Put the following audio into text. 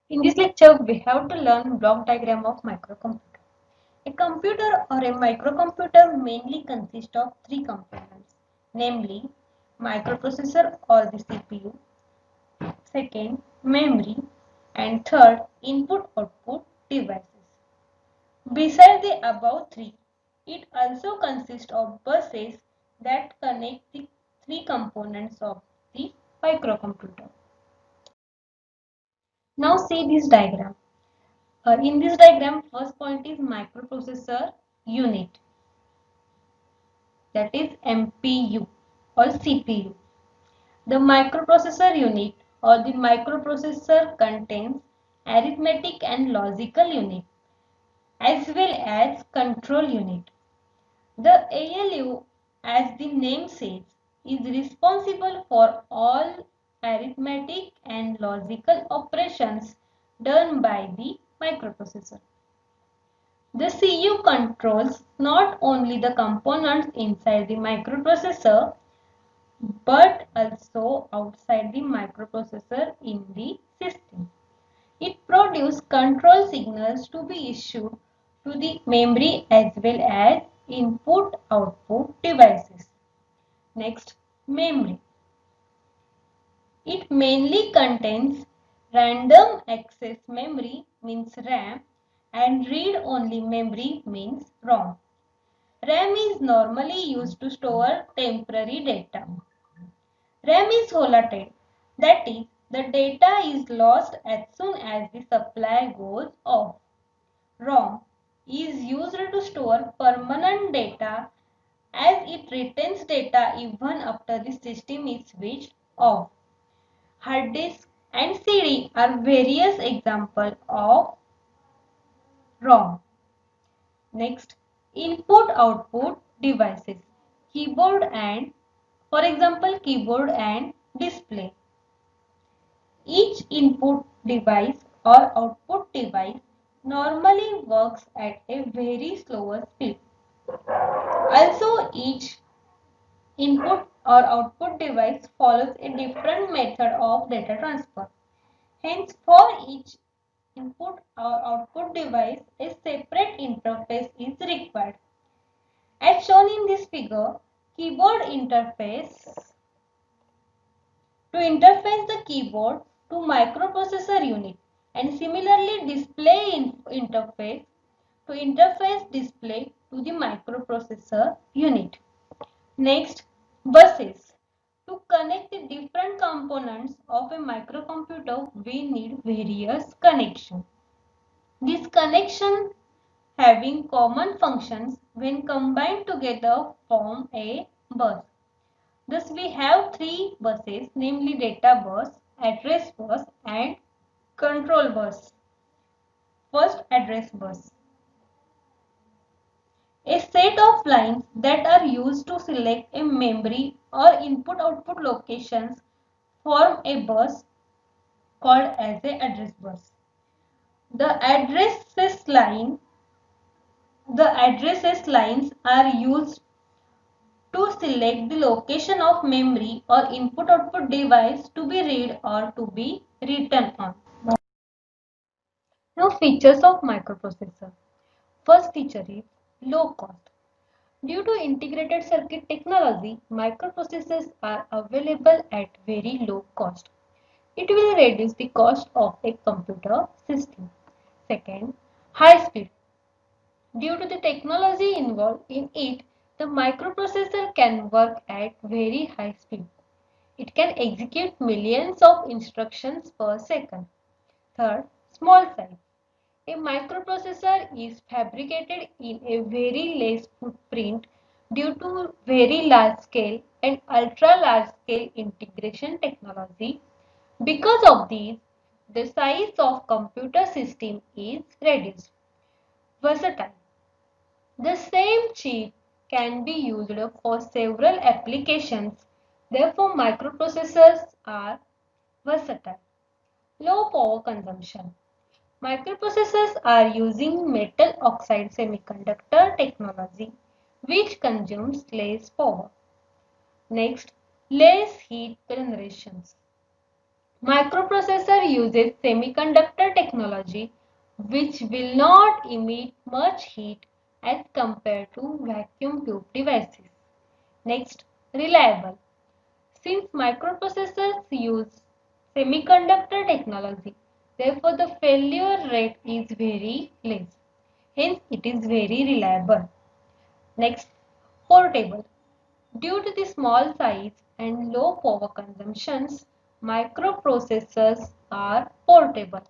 In this lecture, we have to learn block diagram of microcomputer. A computer or a microcomputer mainly consists of three components, namely microprocessor or the CPU, second memory, and third input-output devices. Besides the above three, it also consists of buses that connect the three components of the microcomputer. Now see this diagram. In this diagram, first point is microprocessor unit, that is MPU or CPU. The microprocessor unit or the microprocessor contains arithmetic and logical unit as well as control unit. The ALU, as the name says, is responsible for all arithmetic and logical operations done by the microprocessor. The CU controls not only the components inside the microprocessor but also outside the microprocessor in the system. It produces control signals to be issued to the memory as well as input-output devices. Next, memory. It mainly contains random access memory means RAM and read-only memory means ROM. RAM is normally used to store temporary data. RAM is volatile, that is, the data is lost as soon as the supply goes off. ROM is used to store permanent data as it retains data even after the system is switched off. Hard disk and CD are various examples of ROM. Next, input-output devices. Keyboard and, for example, keyboard and display. Each input device or output device normally works at a very slower speed. Also, each input or output device follows a different method of data transfer. Hence, for each input or output device, a separate interface is required. As shown in this figure, keyboard interface to interface the keyboard to microprocessor unit, and similarly display interface to interface display to the microprocessor unit. Next, buses. To connect the different components of a microcomputer, we need various connections. These connections having common functions when combined together form a bus. Thus we have three buses, namely data bus, address bus and control bus. First, address bus. A set of lines that are used to select a memory or input-output locations form a bus called as a address bus. The addresses lines are used to select the location of memory or input-output device to be read or to be written on. Now, features of microprocessor. First feature is low cost. Due to integrated circuit technology, microprocessors are available at very low cost. It will reduce the cost of a computer system. Second, high speed. Due to the technology involved in it, the microprocessor can work at very high speed. It can execute millions of instructions per second. Third, small size. A microprocessor is fabricated in a very less footprint due to very large scale and ultra large scale integration technology. Because of these, the size of computer system is reduced. Versatile. The same chip can be used for several applications. Therefore, microprocessors are versatile. Low power consumption. Microprocessors are using metal oxide semiconductor technology, which consumes less power. Next, less heat generations. Microprocessor uses semiconductor technology which will not emit much heat as compared to vacuum tube devices. Next, reliable. Since microprocessors use semiconductor technology, therefore the failure rate is very less. Hence, it is very reliable. Next, portable. Due to the small size and low power consumptions, microprocessors are portable.